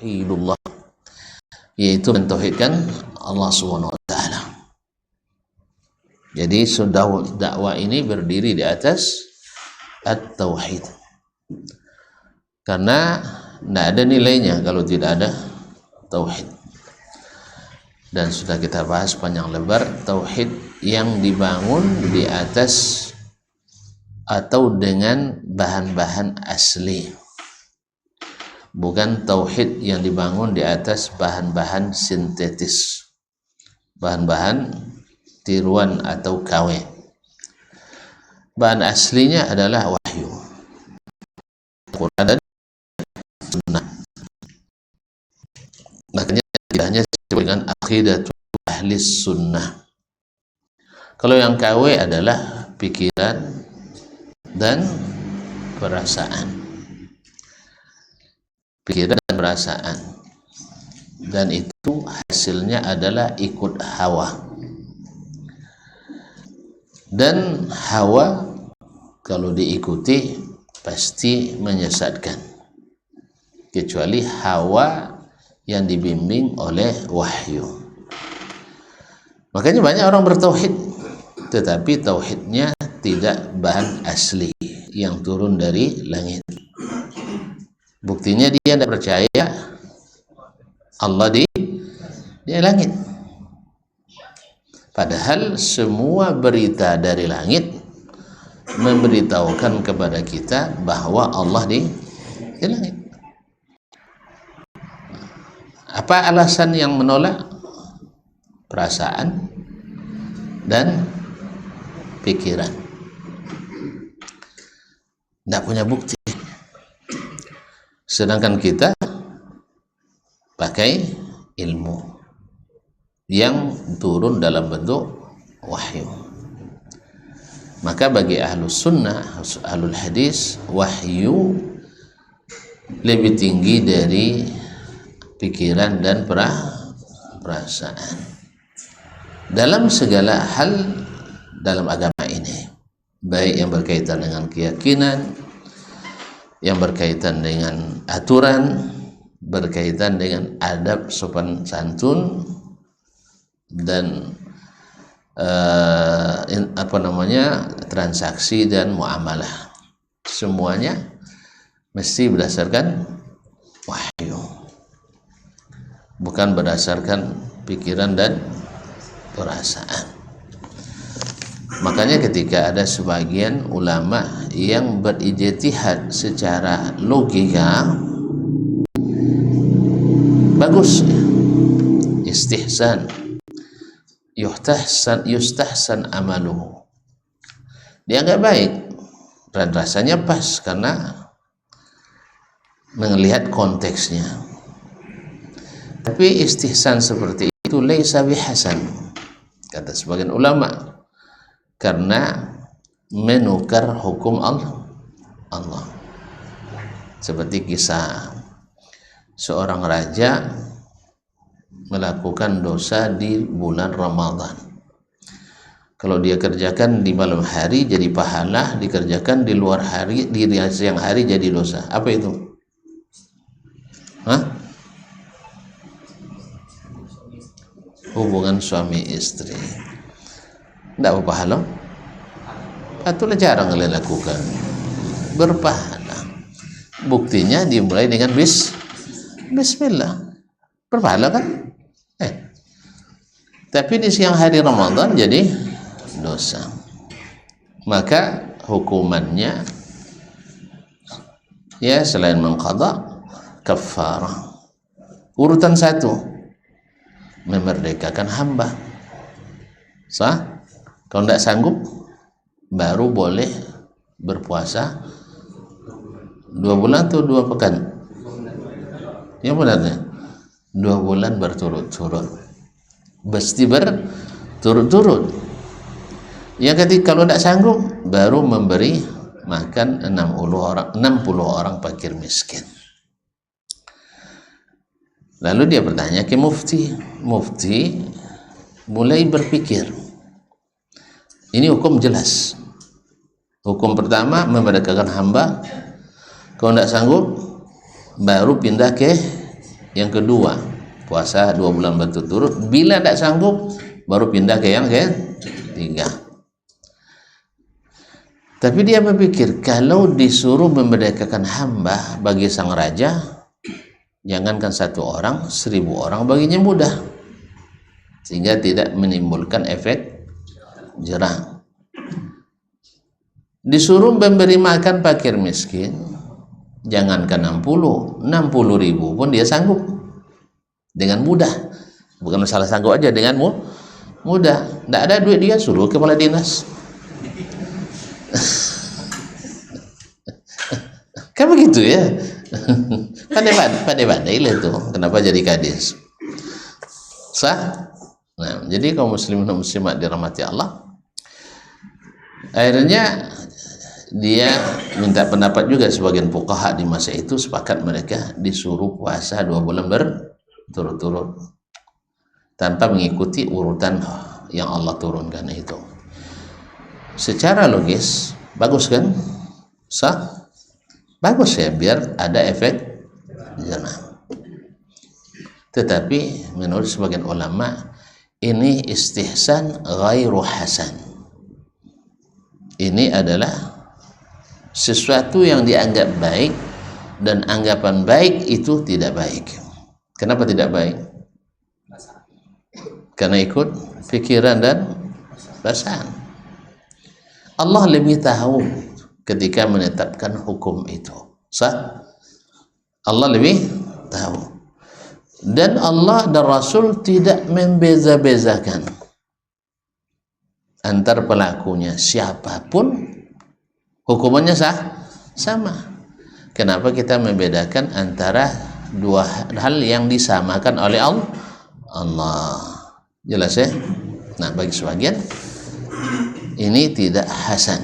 tauhidullah, yaitu mentauhidkan Allah Subhanahu wa taala. Jadi dakwah ini berdiri di atas at-tauhid. Karena tidak ada nilainya kalau tidak ada tauhid. Dan sudah kita bahas panjang lebar, tauhid yang dibangun di atas atau dengan bahan-bahan asli, bukan tauhid yang dibangun di atas bahan-bahan sintetis, bahan-bahan tiruan atau KW. Bahan aslinya adalah wahyu, Quran dan Sunnah. Makanya tidaknya disebut dengan aqidatul ahli sunnah. Kalau yang KW adalah pikiran dan perasaan, pikiran dan perasaan, dan itu hasilnya adalah ikut hawa. Dan hawa kalau diikuti pasti menyesatkan, kecuali hawa yang dibimbing oleh wahyu. Makanya banyak orang bertauhid, tetapi tauhidnya tidak bahan asli yang turun dari langit. Buktinya dia tidak percaya Allah di langit. Padahal semua berita dari langit memberitahukan kepada kita bahwa Allah di langit. Apa alasan yang menolak? Perasaan dan pikiran. Tidak punya bukti. Sedangkan kita pakai ilmu yang turun dalam bentuk wahyu. Maka bagi ahlus sunnah, ahlul hadis, wahyu lebih tinggi dari pikiran dan perasaan dalam segala hal dalam agama ini, baik yang berkaitan dengan keyakinan, yang berkaitan dengan aturan, berkaitan dengan adab sopan santun, dan transaksi dan muamalah. Semuanya mesti berdasarkan wahyu, bukan berdasarkan pikiran dan perasaan. Makanya ketika ada sebagian ulama yang berijtihad secara logika, bagus, istihsan, yustahsan amaluhu, dianggap baik dan rasanya pas karena melihat konteksnya. Tapi istihsan seperti itu laisa bihasan, kata sebagian ulama, karena menukar hukum Allah. Seperti kisah seorang raja melakukan dosa di bulan Ramadan. Kalau dia kerjakan di malam hari jadi pahala, dikerjakan di luar hari, di siang hari jadi dosa. Apa itu? Hubungan suami istri. Tidak berpahala. Itulah jarang kalian lakukan. Berpahala. Buktinya dimulai dengan bismillah. Berpahala kan? Tapi di siang hari Ramadan jadi dosa. Maka hukumannya ya selain mengqadha, kafarah. Urutan 1, memerdekakan hamba. Sah? Kalau tidak sanggup, baru boleh berpuasa 2 bulan atau 2 pekan. Yang benarnya 2 bulan berturut-turut, mesti berturut-turut. Yang ketika kalau tidak sanggup, baru memberi makan 60 orang fakir miskin. Lalu dia bertanya ke mufti mulai berpikir, ini hukum jelas. Hukum pertama memerdekakan hamba, kalau tidak sanggup baru pindah ke Yang kedua, puasa 2 bulan berturut-turut. Bila tidak sanggup, baru pindah ke yang ketiga. Tapi dia berpikir, kalau disuruh memerdekakan hamba bagi sang raja, jangankan 1 orang, 1000 orang baginya mudah, sehingga tidak menimbulkan efek jerah. Disuruh memberi makan fakir miskin, jangankan 60 ribu pun dia sanggup dengan mudah. Bukan masalah sanggup aja, dengan mudah. Tidak ada duit, dia suruh kepala dinas. Kan begitu ya. Pandai-pandai lah itu. Kenapa jadi kadis? Sah? Nah, jadi kaum muslimin dan muslimat dirahmati Allah, akhirnya dia minta pendapat juga sebagian fuqaha di masa itu, sepakat mereka disuruh puasa 2 bulan berturut-turut tanpa mengikuti urutan yang Allah turunkan itu. Secara logis bagus kan? Sah? Bagus ya, biar ada efek jerah. Tetapi menurut sebagian ulama, ini istihsan ghairu hasan. Ini adalah sesuatu yang dianggap baik, dan anggapan baik itu tidak baik. Kenapa tidak baik? Karena ikut pikiran dan perasaan. Allah lebih tahu ketika menetapkan hukum itu. Sah? Allah lebih tahu. Dan Allah dan Rasul tidak membeza-bezakan antar pelakunya, siapapun hukumannya sama. Kenapa kita membedakan antara 2 hal yang disamakan oleh Allah? Jelas ya? Nah, bagi sebagian ini tidak hasan,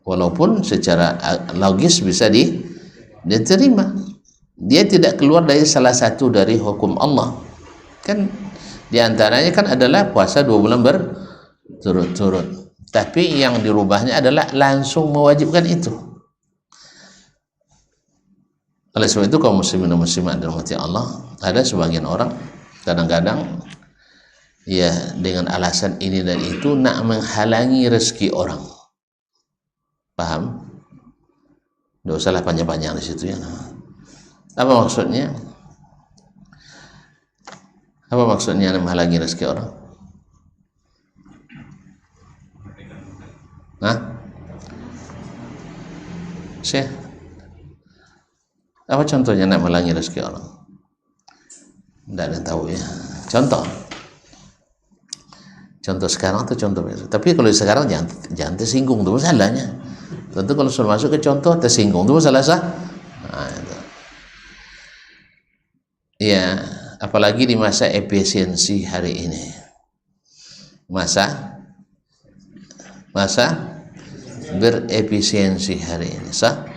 walaupun secara logis bisa diterima. Dia tidak keluar dari salah satu dari hukum Allah. Kan diantaranya kan adalah puasa 2 bulan berturut-turut. Tapi yang dirubahnya adalah langsung mewajibkan itu. Oleh sebab itu kaum muslimin dan muslimat dirahmati Allah, ada sebagian orang kadang-kadang ya dengan alasan ini dan itu nak menghalangi rezeki orang. Paham? Tidak usahlah panjang-panjang di situ ya. Apa maksudnya? Apa maksudnya menghalangi rezeki orang? Hah? Syekh, apa contohnya nak menghalangi rezeki orang? Tidak ada tahu ya. Contoh sekarang atau contoh besok. Tapi kalau sekarang jangan tersinggung, itu masalahnya. Tentu kalau sudah masuk ke contoh tersinggung, itu masalah sah. Nah, itu. Ya, apalagi di masa efisiensi hari ini. Masa berefisiensi hari ini. Sah?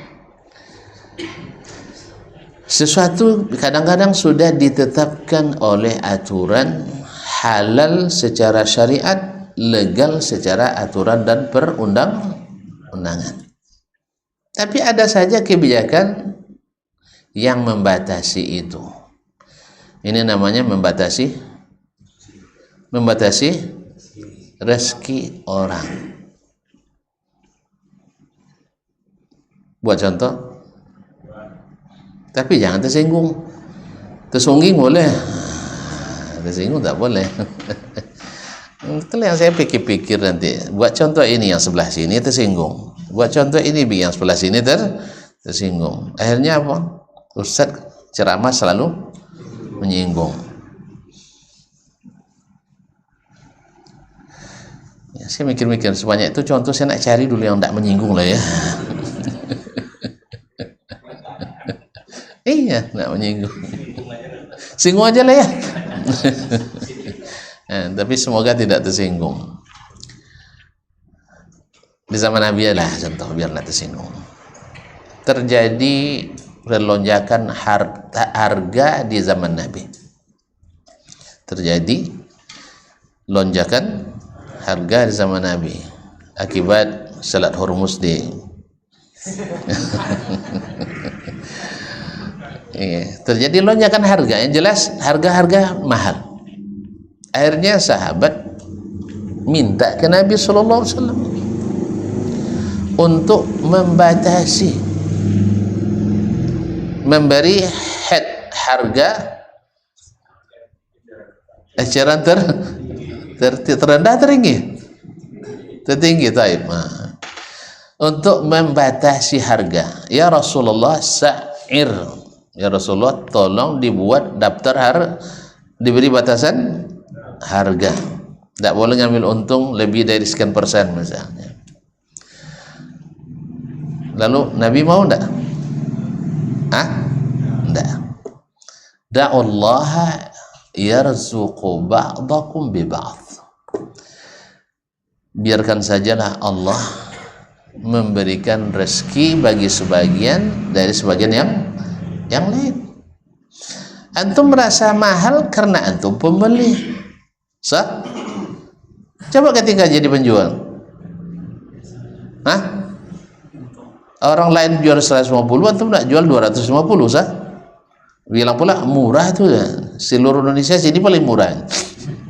Sesuatu kadang-kadang sudah ditetapkan oleh aturan halal secara syariat, legal secara aturan dan perundang-undangan. Tapi ada saja kebijakan yang membatasi itu. Ini namanya membatasi rezeki orang. Buat contoh, tapi jangan tersinggung. Tersungging boleh, tersinggung tak boleh. Itulah yang saya pikir-pikir nanti. Buat contoh ini yang sebelah sini tersinggung, buat contoh ini yang sebelah sini tersinggung. Akhirnya apa? Ustaz ceramah selalu menyinggung. Ya, saya mikir-mikir sebanyak itu contoh, saya nak cari dulu yang tak menyinggung lah ya. Iya, nak menyinggung. Singgung aja lah ya. Tapi semoga tidak tersinggung. Di zaman Nabi lah contoh, biar tidak tersinggung. Terjadi lonjakan harga di zaman Nabi. Terjadi lonjakan harga di zaman Nabi akibat Selat Hormuz terjadi lonjakan harga. Yang jelas harga-harga mahal. Akhirnya sahabat minta ke Nabi Sallallahu Alaihi Wasallam untuk membatasi, memberi harga eceran terendah tertinggi taib. Untuk membatasi harga, ya Rasulullah sa'ir, ya Rasulullah tolong dibuat daftar diberi batasan harga, tidak boleh ngambil untung lebih dari sekian persen misalnya. Lalu Nabi mau enggak? Enggak. Da'ullaha yarzuqu ba'dakum bi ba'd. Biarkan sajalah Allah memberikan rezeki bagi sebagian dari sebagian yang lain. Antum merasa mahal karena antum pembeli. Coba ketika jadi penjual. Orang lain jual 150, antum nak jual 250, sah? Bilang pula murah tuh ya. Seluruh Indonesia sini paling murah.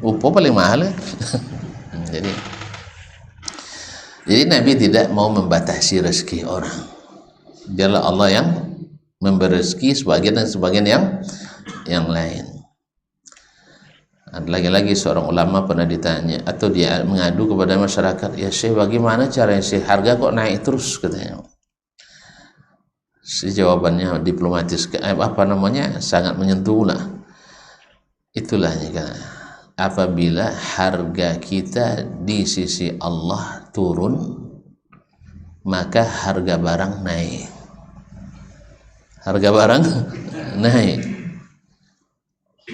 Upo paling mahal ya. Jadi Nabi tidak mau membatasi rezeki orang. Biarlah Allah yang memberi rezeki sebagian dan sebagian yang lain. Lagi-lagi seorang ulama pernah ditanya atau dia mengadu kepada masyarakat, ya Syekh, bagaimana caranya Syekh, harga kok naik terus, katanya. Si jawabannya diplomatis, sangat menyentuh lah. Itulah ya, apabila harga kita di sisi Allah turun, maka harga barang naik. Harga barang naik.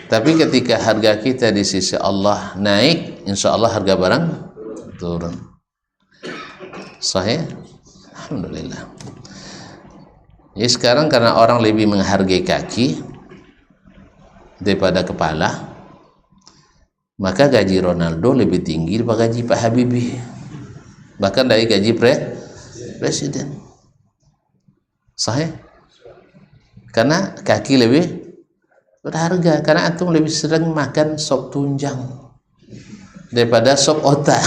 Tapi ketika harga kita di sisi Allah naik, insya Allah harga barang turun. Sahih? Alhamdulillah. Jadi sekarang karena orang lebih menghargai kaki daripada kepala, maka gaji Ronaldo lebih tinggi daripada gaji Pak Habibie, bahkan dari gaji presiden. Sahih? Karena kaki lebih berharga, karena antum lebih sering makan sop tunjang daripada sop otak.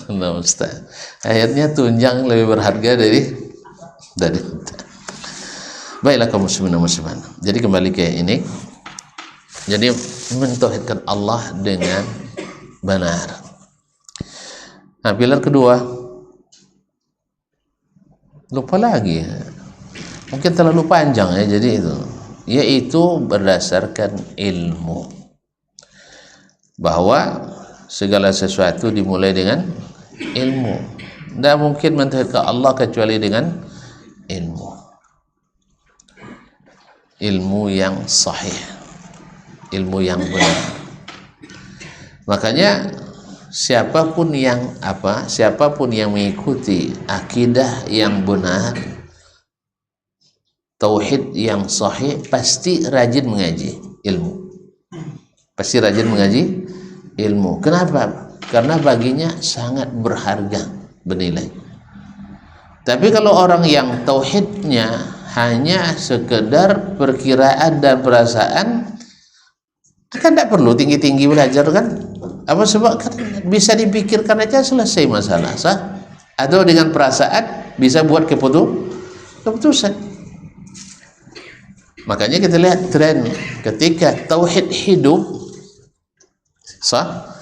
Nah, Ustaz, akhirnya tunjang lebih berharga dari otak. Baiklah kaum muslimin dan muslimat. Jadi kembali ke ini. Jadi mentauhidkan Allah dengan benar. Nah, pilar kedua, lupa lagi, mungkin terlalu panjang ya, jadi itu, yaitu berdasarkan ilmu, bahwa segala sesuatu dimulai dengan ilmu. Tidak mungkin mentauhidkan Allah kecuali dengan ilmu yang sahih, ilmu yang benar. Makanya siapapun yang mengikuti akidah yang benar, tauhid yang sahih, pasti rajin mengaji ilmu. Pasti rajin mengaji ilmu. Kenapa? Karena baginya sangat berharga, bernilai. Tapi kalau orang yang tauhidnya hanya sekedar perkiraan dan perasaan, kan tidak perlu tinggi-tinggi belajar kan? Apa sebab kan bisa dipikirkan aja selesai masalah, sah? Atau dengan perasaan bisa buat keputusan. Makanya kita lihat tren ketika tauhid hidup, sah?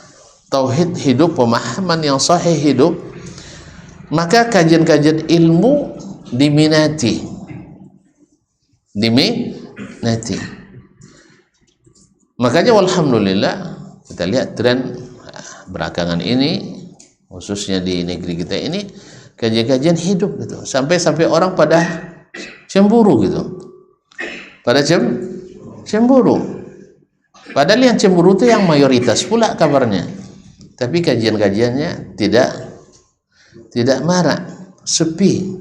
Tauhid hidup, pemahaman yang sahih hidup, maka kajian-kajian ilmu diminati. Makanya alhamdulillah kita lihat tren belakangan ini, khususnya di negeri kita ini, kajian-kajian hidup gitu, sampai orang pada cemburu gitu, cemburu. Padahal yang cemburu itu yang mayoritas pula kabarnya, tapi kajian-kajiannya tidak marak, sepi.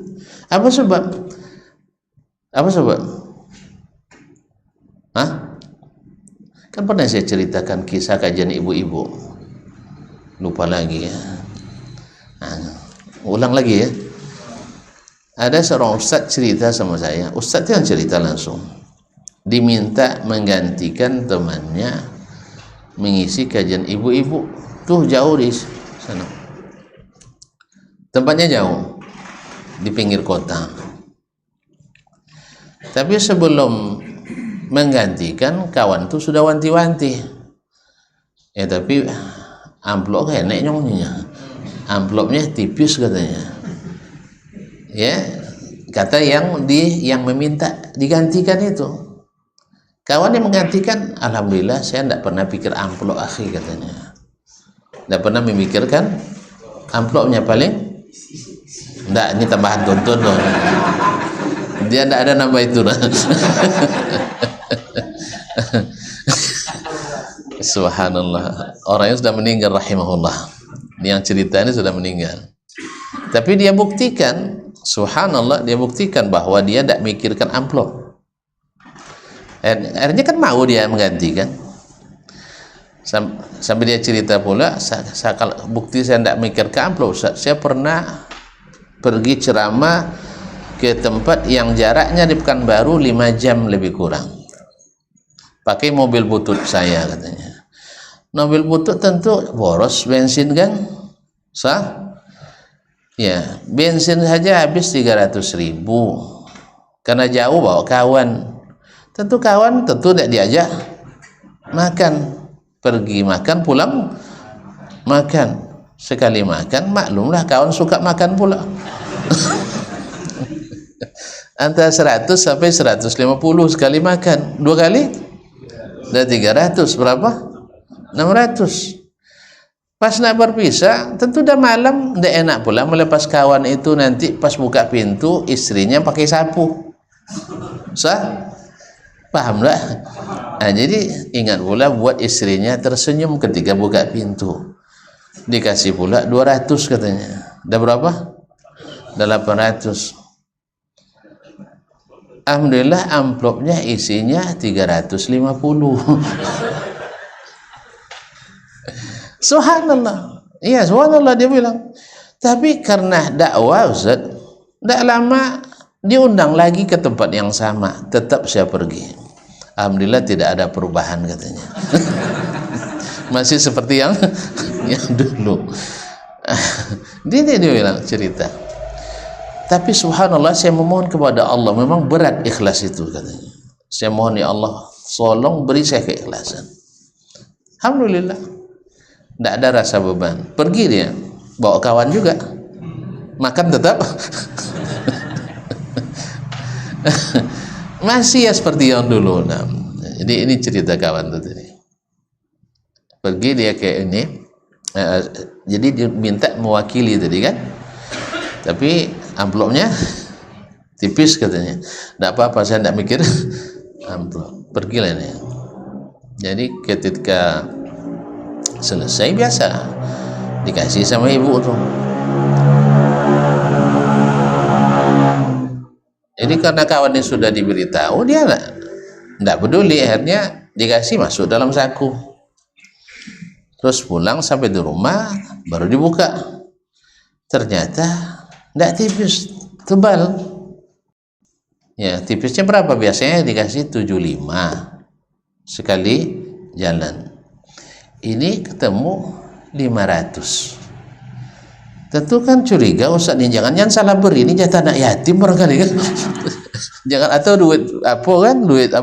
Apa sebab? Kan pernah saya ceritakan kisah kajian ibu-ibu, lupa lagi ya. Ulang lagi ya. Ada seorang ustadz cerita sama saya, ustadz yang cerita langsung, diminta menggantikan temannya mengisi kajian ibu-ibu, tuh jauh di sana, tempatnya jauh di pinggir kota. Tapi sebelum menggantikan, kawan tuh sudah wanti-wanti, ya tapi amplop enak nyongnya, amplopnya tipis katanya. Ya, kata yang meminta digantikan itu, kawan yang menggantikan, alhamdulillah saya tidak pernah pikir amplop akhi katanya, tidak pernah memikirkan amplopnya, paling tidak, ini tambahan tonton dong, dia tidak ada nambah itu. Subhanallah, orangnya sudah meninggal rahimahullah, ini yang cerita ini sudah meninggal, tapi dia buktikan, subhanallah, dia buktikan bahwa dia tidak mikirkan amplop. Akhirnya kan mau dia menggantikan, sampai dia cerita pula, bukti saya tidak mikirkan amplop, saya pernah pergi ceramah ke tempat yang jaraknya di Pekanbaru 5 jam lebih kurang, pakai mobil butut saya katanya. Mobil butut tentu boros bensin kan, sah? Ya, bensin saja habis 300.000 karena jauh bawa kawan. Tentu kawan tidak diajak makan, pergi makan pulang makan, sekali makan maklumlah kawan suka makan pula. Antara 100 sampai 150 sekali makan, 2 kali udah 300, berapa? 600. Pas nak berpisah, tentu dah malam, dah enak pula melepas kawan itu, nanti pas buka pintu istrinya pakai sapu, sah? Paham tak? Nah, jadi ingat pula buat istrinya tersenyum ketika buka pintu, dikasih pula 200 katanya, dah berapa? Dah 800. Alhamdulillah amplopnya isinya 350. Subhanallah, iya subhanallah, dia bilang. Tapi karena dakwah Ustaz, tidak lama diundang lagi ke tempat yang sama, tetap saya pergi. Alhamdulillah tidak ada perubahan katanya. Masih seperti yang dulu. Dia bilang cerita. Tapi subhanallah, saya memohon kepada Allah, memang berat ikhlas itu katanya. Saya mohon, ya Allah, tolong beri saya keikhlasan. Alhamdulillah, tidak ada rasa beban. Pergi dia, bawa kawan juga, makan tetap. Masih ya seperti yang dulu. Nah, jadi ini cerita kawan itu tadi. Pergi dia kayak ini, jadi dia minta mewakili tadi kan, tapi amplopnya tipis katanya. Tidak apa-apa, saya tidak mikir amplop, pergilah ini. Jadi ketika selesai biasa dikasih sama ibu tuh. Jadi karena kawannya sudah diberitahu, dia tidak peduli, akhirnya dikasih masuk dalam saku. Terus pulang sampai di rumah baru dibuka, ternyata tidak tipis, tebal. Ya, tipisnya berapa? Biasanya dikasih 75 sekali jalan. Ini ketemu 500. Tentu kan curiga, Ustaz ini jangan salah beri, ini jatah anak yatim barangkali kan. Jangan, atau duit apa kan, duit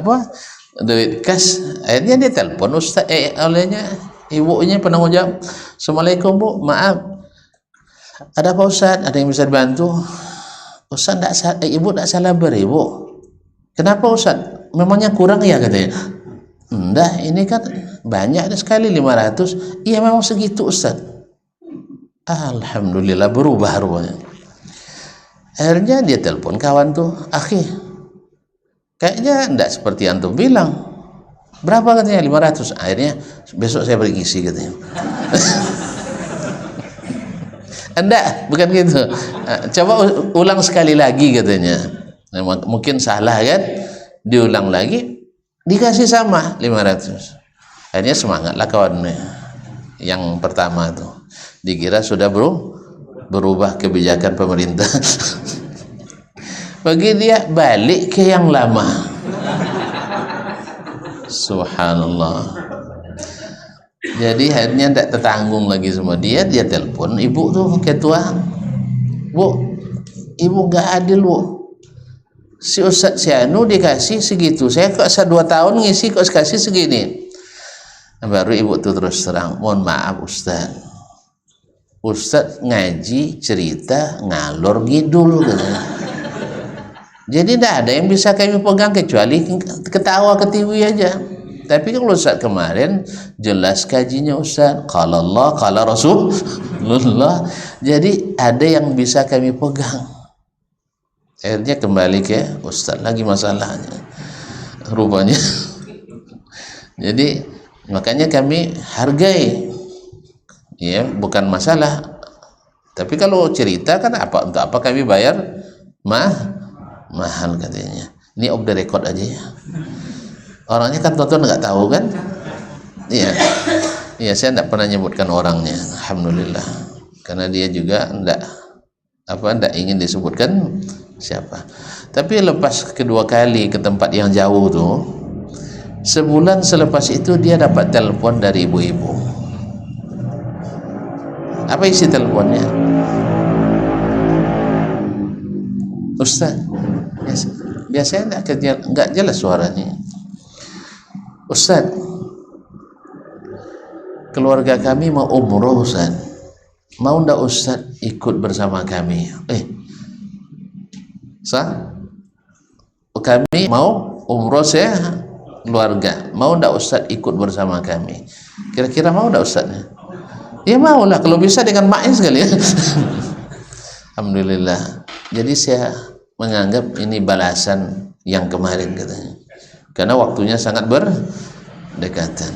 kas. Akhirnya dia telepon Ustaz, olehnya ibunya penanggung jawab, Assalamualaikum Bu, maaf, ada apa Ustaz, ada yang bisa dibantu? Ustaz ibu tidak salah beri Bu. Kenapa Ustaz, memangnya kurang ya katanya? Enggak, ini kan banyak sekali 500. Iya memang segitu Ustaz. Alhamdulillah berubah rupanya. Akhirnya dia telepon kawan tuh, akhi, kayaknya enggak seperti antum bilang. Berapa katanya? 500. Akhirnya besok saya beri isi katanya. Enggak, bukan gitu. Coba ulang sekali lagi katanya. Mungkin salah kan? Diulang lagi, dikasih sama 500. Akhirnya semangatlah kawannya yang pertama tuh. Dikira sudah berubah kebijakan pemerintah. bagi dia balik ke yang lama. Subhanallah. Jadi akhirnya tidak tertanggung lagi sama dia telepon ibu tuh ketua, bu, ibu gak adil bu, si Ustadz si Anu dikasih segitu, saya kok 2 tahun ngisi kok kasih segini. Baru ibu tuh terus terang, mohon maaf Ustadz ngaji cerita ngalor ngidul gitu. Jadi tidak ada yang bisa kami pegang kecuali ketawa ke TV aja. Tapi kalau Ustaz kemarin jelas kajinya Ustaz, qala Allah, qala Rasulullah. Jadi ada yang bisa kami pegang. Akhirnya kembali ke Ustaz lagi masalahnya. Rupanya. Jadi makanya kami hargai. Ya, bukan masalah. Tapi kalau cerita kan untuk apa kami bayar mahal katanya. Ini off the record aja ya. Orangnya kan tonton nggak tahu kan? Iya, iya saya nggak pernah nyebutkan orangnya, alhamdulillah, karena dia juga nggak ingin disebutkan siapa. Tapi lepas kedua kali ke tempat yang jauh tuh, sebulan selepas itu dia dapat telepon dari ibu-ibu. Apa isi teleponnya? Ustaz, biasanya nggak jelas suaranya. Ustaz, keluarga kami mau umroh Ustaz, mau ndak Ustaz ikut bersama kami? Kami mau umroh saya keluarga, mau ndak Ustaz ikut bersama kami? Kira-kira mau ndak Ustaz? Ya mau lah, kalau bisa dengan main sekali ya. Alhamdulillah. Jadi saya menganggap ini balasan yang kemarin katanya, karena waktunya sangat berdekatan.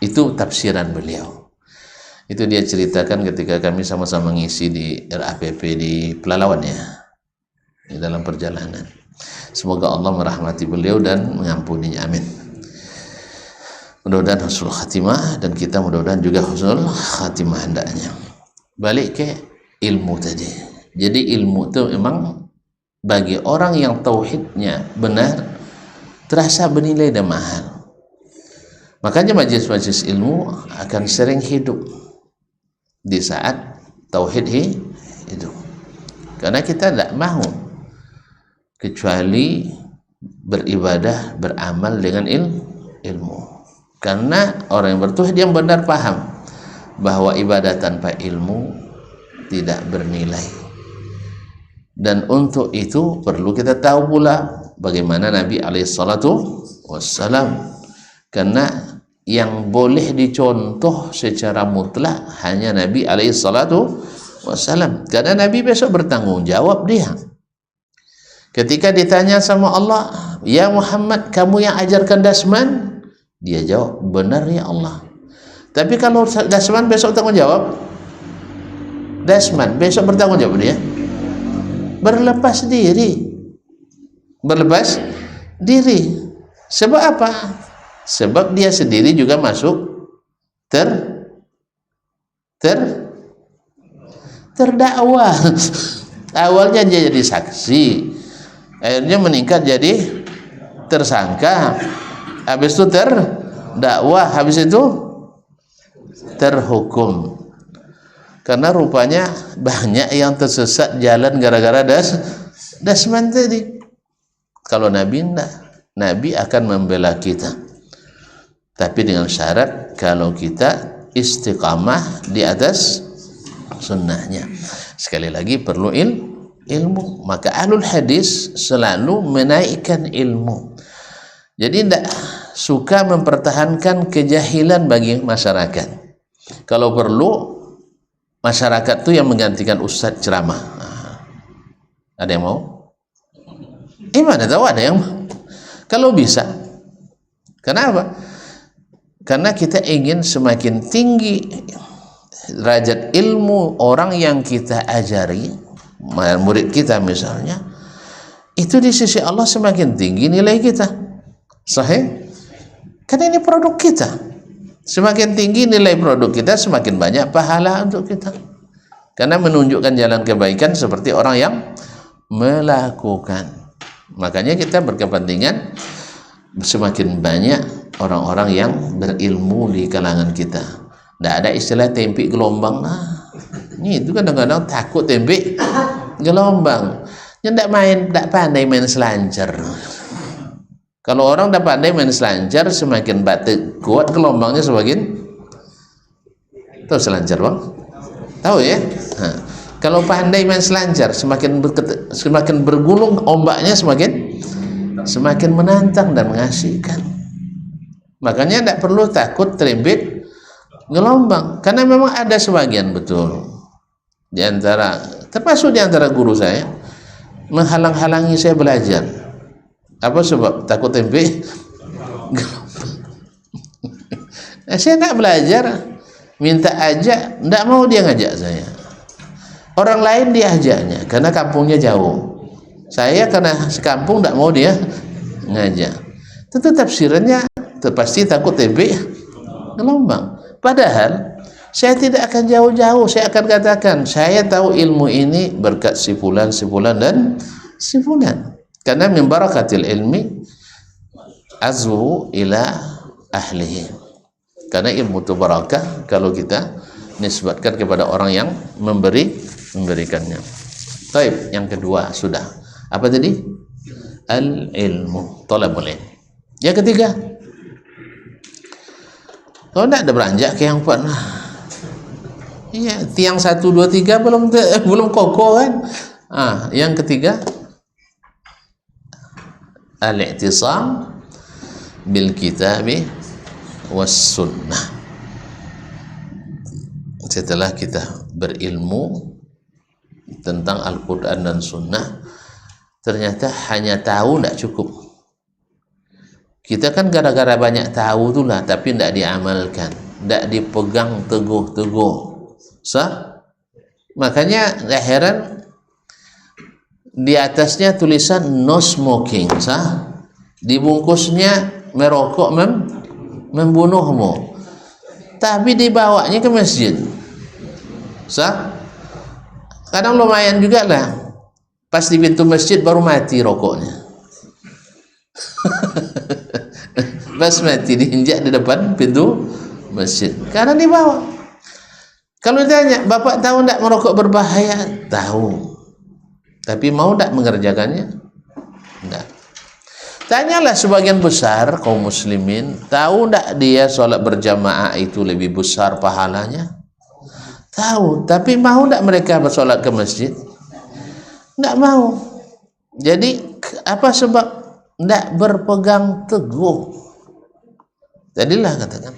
Itu tafsiran beliau. Itu dia ceritakan ketika kami sama-sama ngisi di RAPP di Pelalawan ya, di dalam perjalanan. Semoga Allah merahmati beliau dan mengampuninya, amin. Mudah-mudahan husnul khatimah, dan kita mudah-mudahan juga husnul khatimah hendaknya. Balik ke ilmu tadi. Jadi ilmu itu memang bagi orang yang tauhidnya benar terasa bernilai dan mahal. Makanya majelis-majelis ilmu akan sering hidup di saat tauhid hidup. Karena kita tidak mau kecuali beribadah, beramal dengan ilmu. Karena orang yang bertauhid yang benar paham bahwa ibadah tanpa ilmu tidak bernilai. Dan untuk itu perlu kita tahu pula bagaimana Nabi alaihissalatu-wassalam, karena yang boleh dicontoh secara mutlak hanya Nabi alaihissalatu-wassalam, karena Nabi besok bertanggung jawab dia. Ketika ditanya sama Allah, ya Muhammad, kamu yang ajarkan Dasman? Dia jawab, benar ya Allah. Tapi kalau Dasman besok tanggung jawab, Dasman besok bertanggung jawab dia berlepas diri. Sebab apa? Sebab dia sendiri juga masuk terdakwa. Awalnya dia jadi saksi, akhirnya meningkat jadi tersangka, habis itu terdakwa, habis itu terhukum. Karena rupanya banyak yang tersesat jalan gara-gara Dasman tadi. Kalau Nabi enggak, Nabi akan membela kita, tapi dengan syarat kalau kita istiqamah di atas sunnahnya. Sekali lagi perlu ilmu. Maka ahlul hadis selalu menaikkan ilmu. Jadi tidak suka mempertahankan kejahilan bagi masyarakat. Kalau perlu masyarakat itu yang menggantikan ustadz ceramah. Ada yang mau? Mana tahu ada yang mau. Kalau bisa. Kenapa? Karena kita ingin semakin tinggi derajat ilmu orang yang kita ajari, murid kita misalnya, itu di sisi Allah semakin tinggi nilai kita. Sahih? Karena ini produk kita. Semakin tinggi nilai produk kita, semakin banyak pahala untuk kita. Karena menunjukkan jalan kebaikan seperti orang yang melakukan. Makanya kita berkepentingan semakin banyak orang-orang yang berilmu di kalangan kita. Tidak ada istilah tempe gelombang. Ini itu kadang-kadang takut tempe gelombang. Yang tidak pandai main selancar. Kalau orang tidak pandai main selancar, semakin batik kuat gelombangnya semakin. Tahu selancar bang? Tahu ya? Nah, kalau pandai main selancar, semakin bergulung ombaknya semakin menantang dan mengasihkan. Makanya tidak perlu takut terbit gelombang, karena memang ada sebagian betul termasuk di antara guru saya menghalang-halangi saya belajar. Apa sebab? Takut tempe gelombang. Saya tidak belajar, minta ajak, tidak mau dia ngajak saya. Orang lain diajaknya karena kampungnya jauh. Saya karena sekampung tidak mau dia ngajak. Tentu tafsirannya pasti takut tempe gelombang. Padahal saya tidak akan jauh-jauh. Saya akan katakan saya tahu ilmu ini berkat si fulan dan si fulan. Karena min barakatil ilmi azwu ila ahlihi. Karena ilmu itu barakah kalau kita nisbatkan kepada orang yang memberikannya. Baik, yang kedua sudah. Apa tadi? Al-ilmu, talabul ilm. Yang ketiga, kalau tidak ada beranjak ke yang empat. Iya, tiang 1, 2, 3 belum kokoh kan? Yang ketiga, al-i'tisam bil kitabi was sunnah. Setelah kita berilmu tentang Al-Quran dan Sunnah, ternyata hanya tahu tidak cukup. Kita kan gara-gara banyak tahu itulah, tapi tidak diamalkan, tidak dipegang teguh-teguh. Makanya tidak heran di atasnya tulisan no smoking, dibungkusnya merokok membunuhmu, tapi dibawanya ke masjid. Kadang lumayan juga lah, pas di pintu masjid baru mati rokoknya. Pas mati diinjak di depan pintu masjid karena dibawa. Kalau ditanya, bapak tahu tidak merokok berbahaya? Tahu, tapi mau tidak mengerjakannya? Tidak. Tanyalah sebagian besar kaum muslimin, tahu tidak dia sholat berjamaah itu lebih besar pahalanya? Tahu, tapi mau tidak mereka bersolat ke masjid? Tidak mau. Jadi apa sebab? Tidak berpegang teguh. Jadilah katakan,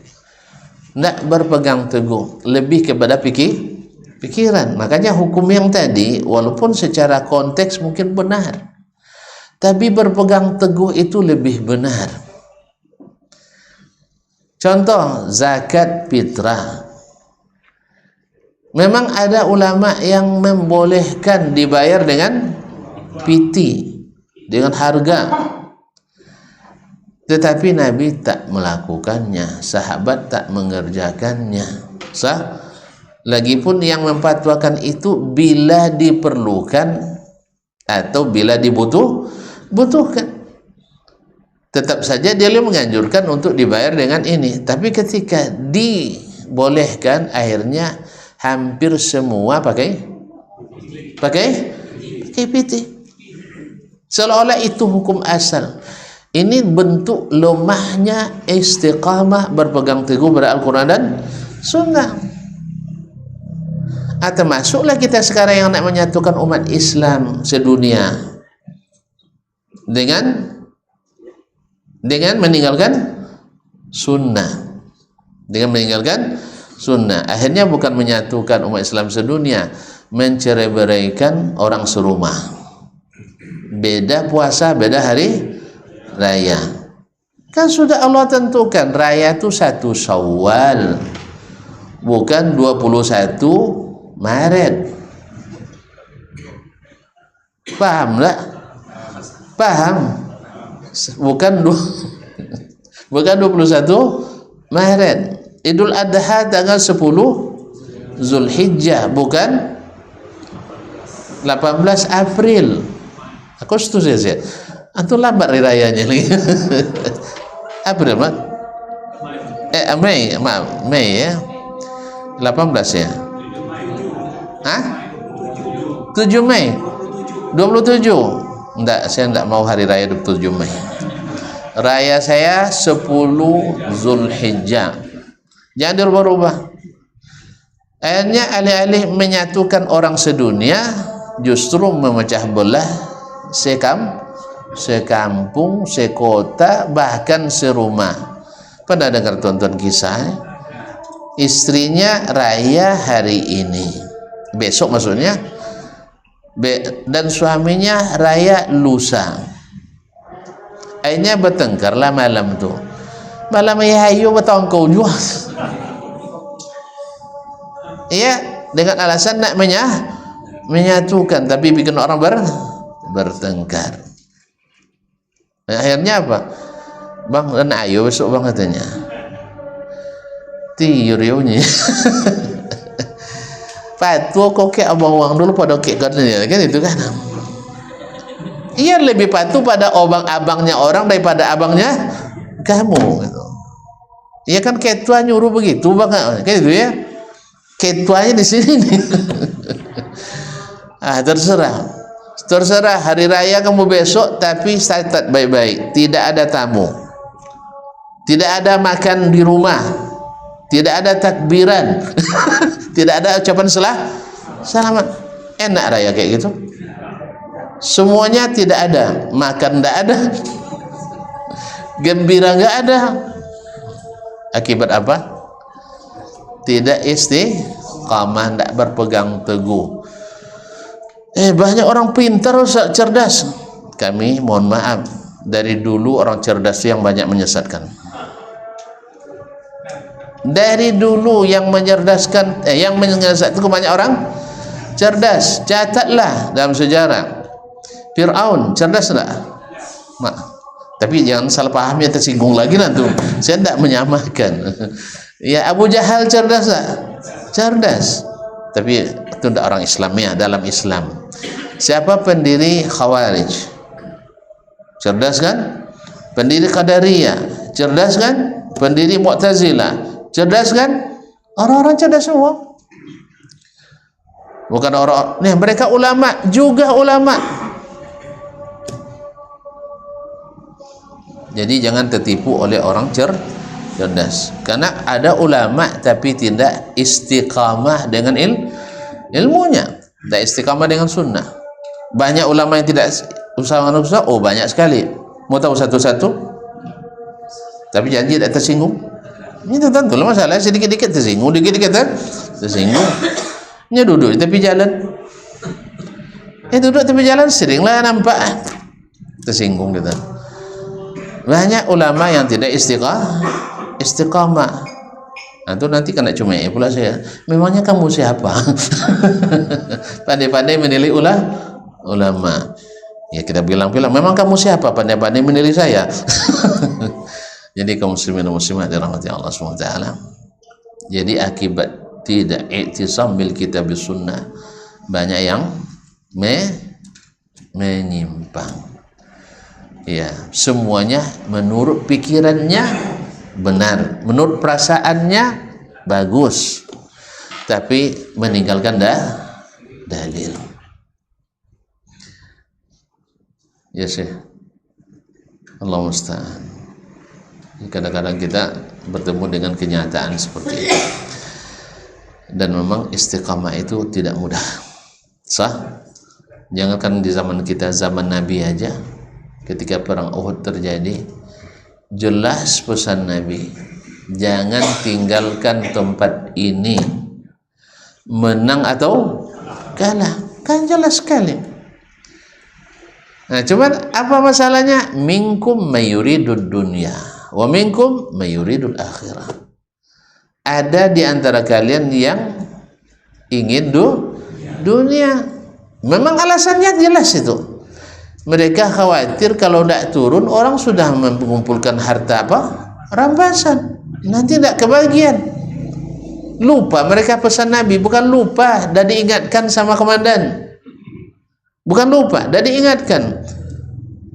tidak berpegang teguh, lebih kepada pikiran. Makanya hukum yang tadi, walaupun secara konteks mungkin benar, tapi berpegang teguh itu lebih benar. Contoh, zakat fitrah. Memang ada ulama yang membolehkan dibayar dengan piti, dengan harga. Tetapi Nabi tak melakukannya, sahabat tak mengerjakannya. Lagipun yang memfatwakan itu bila diperlukan atau bila dibutuhkan. Tetap saja dia menganjurkan untuk dibayar dengan ini. Tapi ketika dibolehkan, akhirnya hampir semua pakai piti. Seolah-olah itu hukum asal. Ini bentuk lemahnya istiqamah berpegang teguh pada Al-Quran dan Sunnah. Termasuklah kita sekarang yang nak menyatukan umat Islam sedunia dengan meninggalkan Sunnah. Dengan meninggalkan Sunnah, akhirnya bukan menyatukan umat Islam sedunia, mencerai-beraikan orang serumah. Beda puasa, beda hari raya. Kan sudah Allah tentukan raya itu 1 Syawal, bukan 21 Maret. Paham tak? Paham? Bukan 21 Maret. Idul Adha tanggal 10 Zulhijjah, bukan 18 April. Agustus ya. Antum lambat hari rayanya lagi. April, Mak? Mei, maaf, Mei ya. 18 ya. Hah? 7 Mei. 27. Enggak, saya enggak mau hari raya 27 Mei. Raya saya 10 Zulhijjah. Jangan dirubah-rubah. Akhirnya alih-alih menyatukan orang sedunia, justru memecah belah sekampung, sekota, bahkan serumah. Pernah dengar tonton kisah? Istrinya raya hari ini, besok maksudnya, dan suaminya raya lusa. Akhirnya bertengkarlah malam tu. Malam ya ayo bertongkol juga. Iya, dengan alasan nak menyatukan, tapi bikin orang bertengkar. Akhirnya apa? Bang, dan ayo besok bang katanya. Tiurionya. Patuh kokek abang uang dulu pada kokek katanya, kan itu kan? Iya, lebih patuh pada abangnya orang daripada abangnya kamu gitu. Iya kan, ketua nyuruh begitu bang, kan itu ya. Ketuanya di sini nih. Terserah hari raya kamu besok, tapi catat baik-baik, tidak ada tamu, tidak ada makan di rumah, tidak ada takbiran, tidak ada ucapan selamat. Enak raya kayak gitu. Semuanya tidak ada, makan tidak ada, gembira nggak ada. Akibat apa? Tidak istiqamah, tidak berpegang teguh. Banyak orang pintar, cerdas. Kami mohon maaf, dari dulu orang cerdas yang banyak menyesatkan. Dari dulu yang menyerdaskan, yang menyesatkan itu banyak orang cerdas. Catatlah dalam sejarah. Fir'aun cerdas enggak? Tapi jangan salah paham, ya tersinggung lagi nanti. Saya tidak menyamakan. Ya, Abu Jahal cerdas enggak? Cerdas. Tapi itu tidak orang Islamnya, dalam Islam. Siapa pendiri Khawarij? Cerdas kan? Pendiri Qadariyah. Cerdas kan? Pendiri Mu'tazilah. Cerdas kan? Orang-orang cerdas semua. Bukan orang, nih mereka ulama, juga ulama. Jadi jangan tertipu oleh orang cerdas. Karena ada ulama tapi tidak istiqamah dengan ilmunya, tidak istiqamah dengan sunnah. Banyak ulama yang tidak usaha, banyak sekali. Mau tahu satu-satu? Tapi janji tidak tersinggung. Ini tentu masalah, sedikit-dikit tersinggung, dikit-dikit tersinggung. Nya duduk di tepi jalan. Duduk tepi jalan seringlah nampak tersinggung gitu. Banyak ulama yang tidak istiqamah. Nah, itu nanti kena cuma pula saya. Memangnya kamu siapa? Pandai-pandai menilai ulama. Ya kita bilang-bilang, memang kamu siapa? Pandai-pandai menilai saya. Jadi kaum muslimin dan muslimat dirahmati Allah SWT. Jadi akibat tidak i'tisam bil kitab sunnah, banyak yang menyimpang. Ya, semuanya menurut pikirannya benar, menurut perasaannya bagus, tapi meninggalkan dalil. Ya sih, Allah musta'an. Kadang-kadang kita bertemu dengan kenyataan seperti itu, dan memang istiqamah itu tidak mudah. Sah? Jangankan di zaman kita, zaman Nabi aja, ketika perang Uhud terjadi, jelas pesan Nabi, jangan tinggalkan tempat ini, menang atau kalah, kan jelas sekali. Nah, cuman apa masalahnya? Minkum mayuridud dunya wa minkum mayuridul akhirah. Ada di antara kalian yang ingin dunia. Memang alasannya jelas itu. Mereka khawatir kalau tidak turun, orang sudah mengumpulkan harta rampasan, nanti tidak kebagian. Lupa mereka pesan Nabi, bukan lupa, dan diingatkan sama komandan. Bukan lupa, dan diingatkan.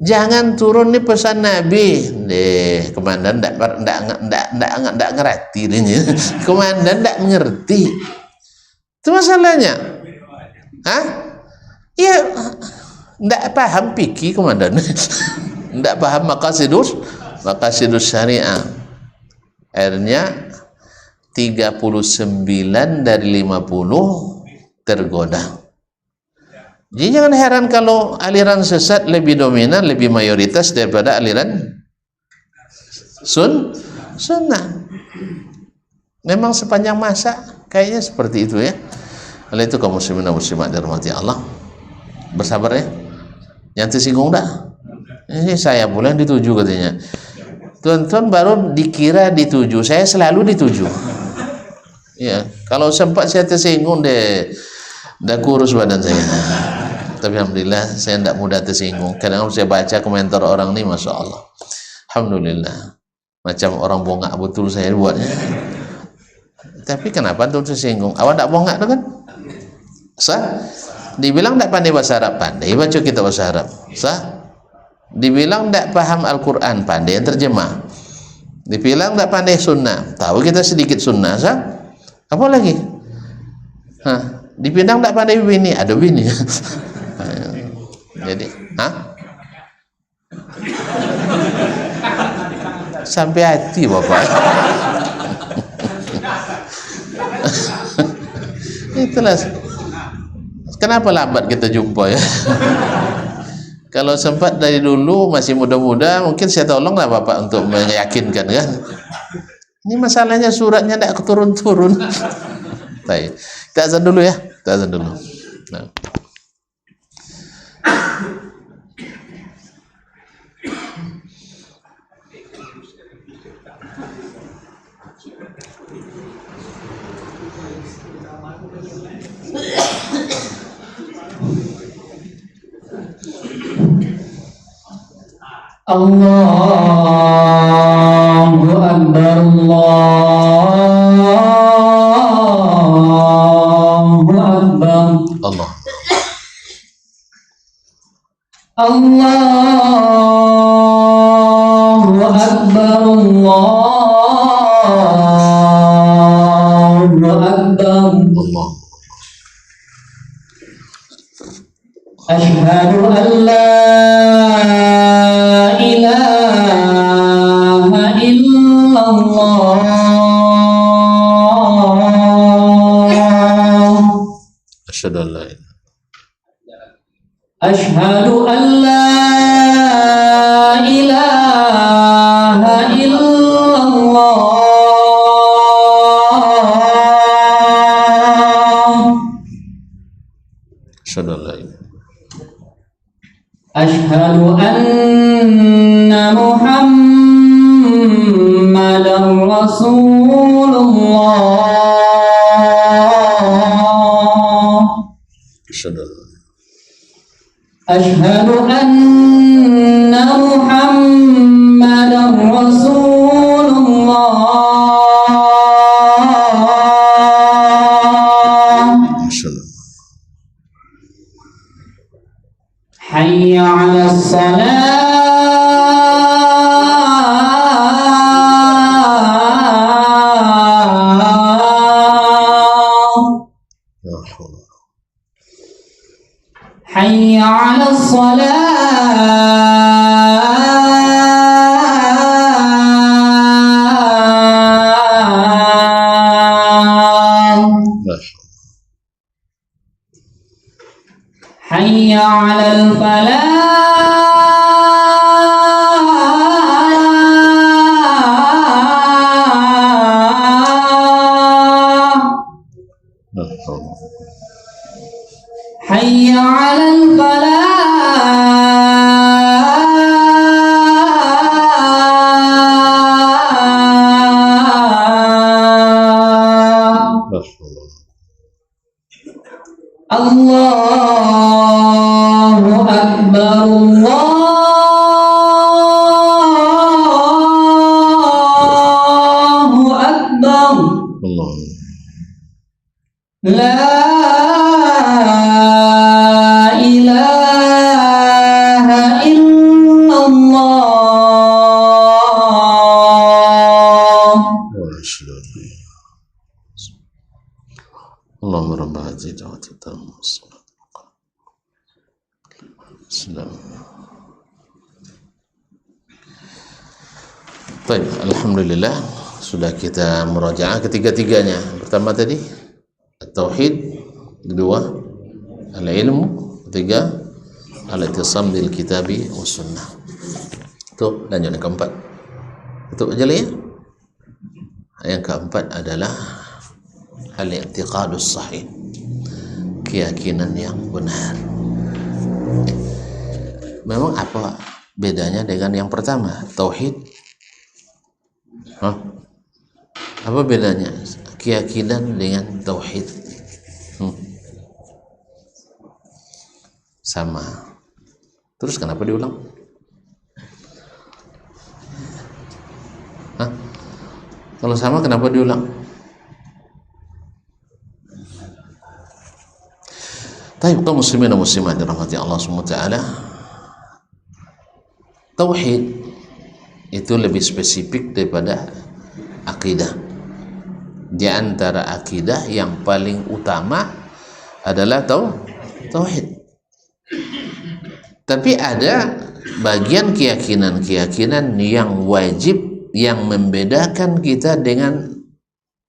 Jangan turun nih pesan Nabi. Deh, komandan ndak ngerti ini. Komandan ndak mengerti. Itu masalahnya. Hah? Ya, ndak paham fikih komandan. Ndak paham maqasidus syariah. Akhirnya 39 dari 50 tergoda. Jadi jangan heran kalau aliran sesat lebih dominan, lebih mayoritas daripada aliran sunnah. Memang sepanjang masa kayaknya seperti itu ya. Oleh itu kaum muslimin dan muslimat dirahmati Allah, bersabar ya. Yang tersinggung dah. Ini saya pula yang dituju katanya. Tuan-tuan baru dikira dituju, saya selalu dituju. Ya, kalau sempat saya tersinggung deh, dah kurus badan saya. Tapi alhamdulillah saya tidak mudah tersinggung. Kadang saya baca komentar orang ini, masya Allah, alhamdulillah, macam orang bongak betul saya buatnya. Tapi kenapa tuh tersinggung? Awak tak bongak tuh kan? Sah? Dibilang tak pandai bahasa Arab, pandai baca kita bahasa Arab. Sah? Dibilang tak paham Al-Quran, pandai yang terjemah. Dibilang tak pandai sunnah, tahu kita sedikit sunnah. Sah? Apa lagi? Hah? Dibilang tak pandai bini, ada bini. Jadi, sampai hati bapak. Itulah kenapa lambat kita jumpa ya. Kalau sempat dari dulu masih muda-muda, mungkin saya tolonglah bapak untuk meyakinkan kan. Ini masalahnya suratnya tidak keturun-turun. Baik, kita azan dulu ya. Kita azan dulu. Nah. Allahu Akbar, Allahu Akbar, Allah. Allahu Akbar, Allahu Akbar. Allah. Asyhadu an la ilaha illallah. Asyhadu an la ilaha. Asyhadu an la ilaha illallah. Asyhadu an la ilaha. Asyhadu anna Muhammadan Rasulullah. Asyhadu anna Muhammadan Rasulullah. Hayya 'alas salah. Hayya 'alas salah. Hayya 'alal falah. Hayya 'alal falah. Allahu Akbar, Allahu Akbar. Allah. La ilaha illallah. Allahumma rabb hadhihi da'wati tammah. Baik, alhamdulillah sudah kita merajaah ketiga-tiganya. Pertama tadi tauhid, kedua al-ilmu, ketiga al-ittisam bil kitabi was sunnah. Itu lanjut yang keempat. Itu aja lah ya. Yang keempat adalah al-i'tiqadus sahih, keyakinan yang benar. Memang apa bedanya dengan yang pertama, tauhid? Apa bedanya keyakinan dengan tauhid? Sama. Terus kenapa diulang? Kalau sama kenapa diulang? Taib kaum muslimin dan muslimat dirahmati Allah Subhanahu wa taala. Tauhid itu lebih spesifik daripada akidah. Di antara akidah yang paling utama adalah tauhid. Tapi ada bagian keyakinan yang wajib yang membedakan kita dengan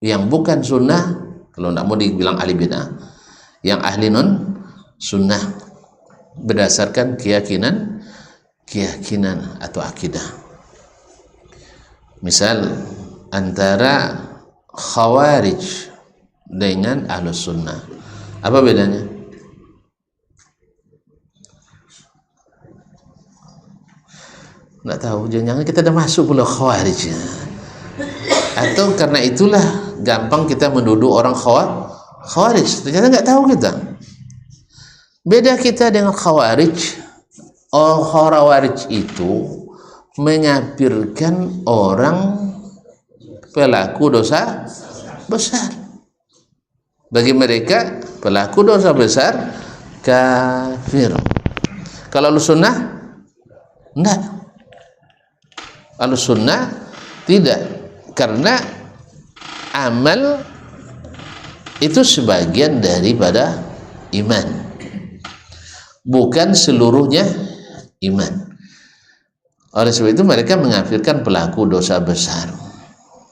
yang bukan sunnah. Kalau tidak mau dibilang ahli bidah, yang ahli non sunnah berdasarkan keyakinan atau akidah. Misal antara khawarij dengan ahlus sunnah, apa bedanya? Nggak tahu, jangan-jangan kita dah masuk pula khawarij, atau karena itulah gampang kita menuduh orang khawarij, ternyata nggak tahu kita. Beda kita dengan khawarij. Khawarij itu mengkafirkan orang pelaku dosa besar. Bagi mereka pelaku dosa besar kafir. Kalau Ahlussunnah enggak. Ahlussunnah tidak, karena amal itu sebagian daripada iman, bukan seluruhnya iman. Oleh sebab itu mereka mengkafirkan pelaku dosa besar.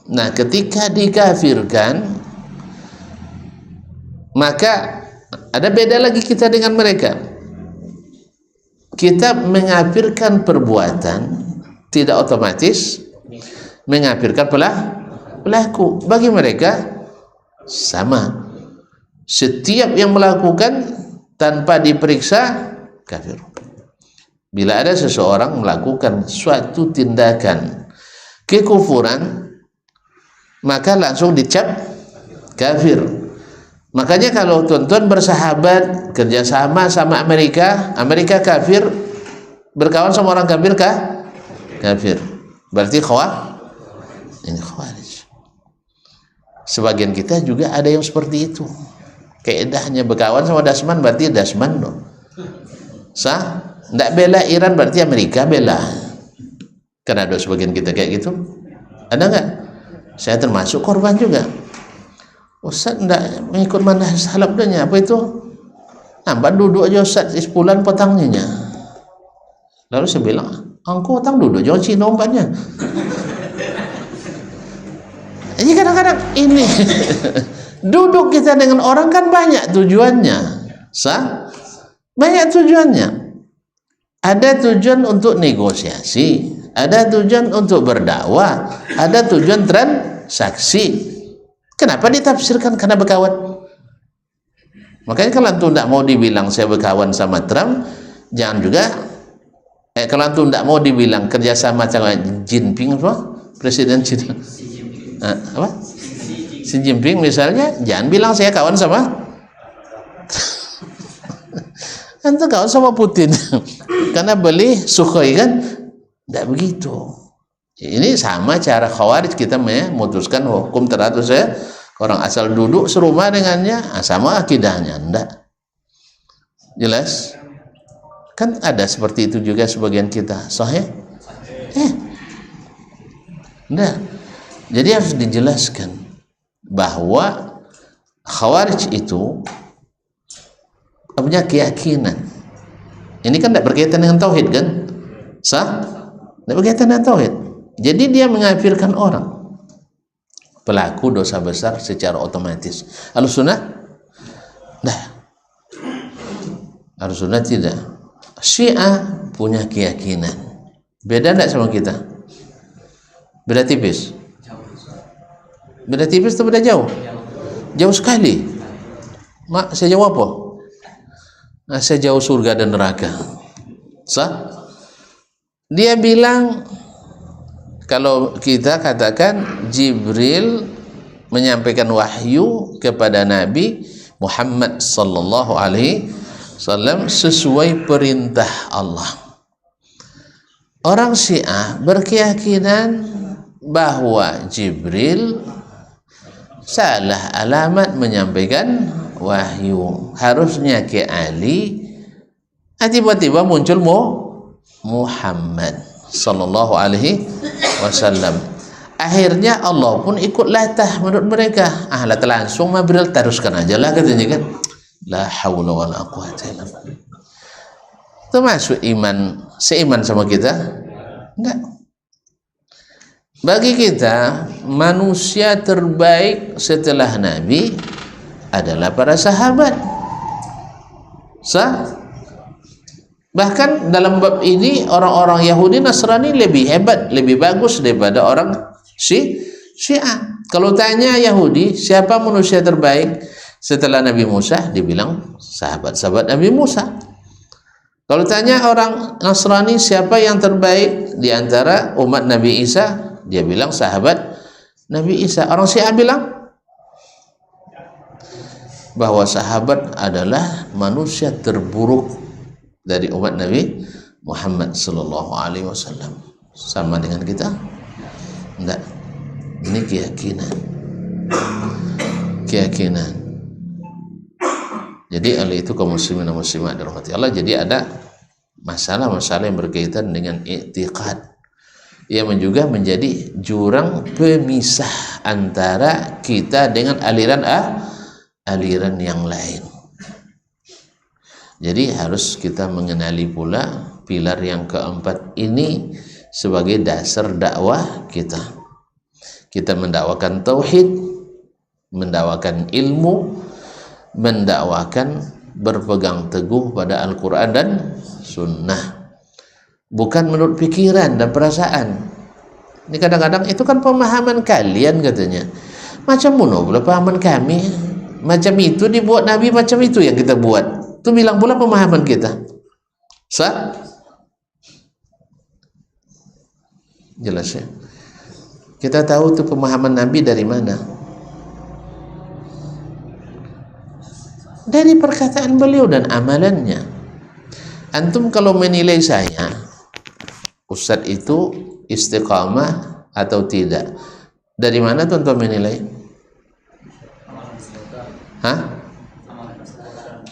Nah, ketika dikafirkan, maka ada beda lagi kita dengan mereka. Kita mengkafirkan perbuatan, tidak otomatis mengkafirkan pelaku. Bagi mereka sama. Setiap yang melakukan tanpa diperiksa kafir. Bila ada seseorang melakukan suatu tindakan kekufuran, maka langsung dicap kafir. Makanya kalau tuan-tuan bersahabat, kerjasama sama Amerika kafir, berkawan sama orang kafir kafir. Berarti ini khawarij. Sebagian kita juga ada yang seperti itu. Kaedahnya berkawan sama Dasman berarti Dasman loh. Sah? Nggak bela Iran berarti Amerika bela. Karena ada sebagian kita kayak gitu. Ada nggak? Saya termasuk korban juga. Ustaz nggak mengikut manhaj salaf dunia. Apa itu? Nampak duduk aja Ustaz sebulan petangnya. Lalu saya bilang, engkau tang duduk jangan Cina umpatnya. Jadi kadang-kadang ini duduk kita dengan orang kan banyak tujuannya. Sah? Banyak tujuannya. Ada tujuan untuk negosiasi, ada tujuan untuk berdakwah, ada tujuan transaksi. Kenapa ditafsirkan karena berkawan? Makanya kalau antum tidak mau dibilang saya berkawan sama Trump, jangan juga. Kalau antum tidak mau dibilang kerjasama sama Jinping, apa? Presiden Cina, apa? Xi Jinping misalnya, jangan bilang saya kawan sama antum kawan sama Putin karena beli Sukhoi kan? Tidak begitu. Ini sama cara khawarij kita memutuskan hukum terhadap saya. Orang asal duduk serumah dengannya, sama akidahnya. Tidak. Jelas? Kan ada seperti itu juga sebagian kita. Sahih? Tidak. Jadi harus dijelaskan bahwa Khawarij itu punya keyakinan. Ini kan tidak berkaitan dengan tauhid kan? Sah? Tidak berkaitan dengan tauhid. Jadi dia mengkafirkan orang, pelaku dosa besar secara otomatis. Ahlussunnah? Nah, Ahlussunnah tidak. Syiah punya keyakinan. Beda tidak sama kita? Beda tipis? Beda tipis atau beda jauh? Jauh sekali. Mak, saya jauh apa? Nah, saya jauh surga dan neraka. Sah? Dia bilang, kalau kita katakan Jibril menyampaikan wahyu kepada Nabi Muhammad sallallahu alaihi wasallam sesuai perintah Allah. Orang Syiah berkeyakinan bahwa Jibril salah alamat menyampaikan wahyu. Harusnya ke Ali, tiba-tiba muncul Muhammad sallallahu alaihi wasallam. Akhirnya Allah pun ikut latah menurut mereka. Latah langsung Jibril teruskan aja lah katanya kan. La haula wala quwwata illa billah. Termasuk iman, seiman sama kita? Enggak. Bagi kita, manusia terbaik setelah Nabi adalah para sahabat. Bahkan dalam bab ini orang-orang Yahudi Nasrani lebih hebat, lebih bagus daripada orang Syiah. Kalau tanya Yahudi, siapa manusia terbaik setelah Nabi Musa? Dibilang sahabat-sahabat Nabi Musa. Kalau tanya orang Nasrani, siapa yang terbaik di antara umat Nabi Isa? Dia bilang sahabat Nabi Isa. Orang Syiah bilang bahwa sahabat adalah manusia terburuk dari umat Nabi Muhammad sallallahu alaihi wasallam. Sama dengan kita? Enggak. Ini keyakinan. Jadi oleh itu kaum muslimin dan muslimat dirahmati Allah, jadi ada masalah-masalah yang berkaitan dengan i'tiqad yang juga menjadi jurang pemisah antara kita dengan aliran yang lain. Jadi harus kita mengenali pula pilar yang keempat ini sebagai dasar dakwah kita. Kita mendakwakan tauhid, mendakwakan ilmu, mendakwakan berpegang teguh pada Al-Quran dan Sunnah, bukan menurut pikiran dan perasaan. Ini kadang-kadang itu kan pemahaman kalian katanya. Macam mana pula pemahaman kami? Macam itu dibuat Nabi, macam itu yang kita buat. Itu bilang pula pemahaman kita. Jelas ya? Kita tahu itu pemahaman Nabi dari mana? Dari perkataan beliau dan amalannya. Antum kalau menilai saya, Ustadz itu istiqamah atau tidak, dari mana tuan menilai?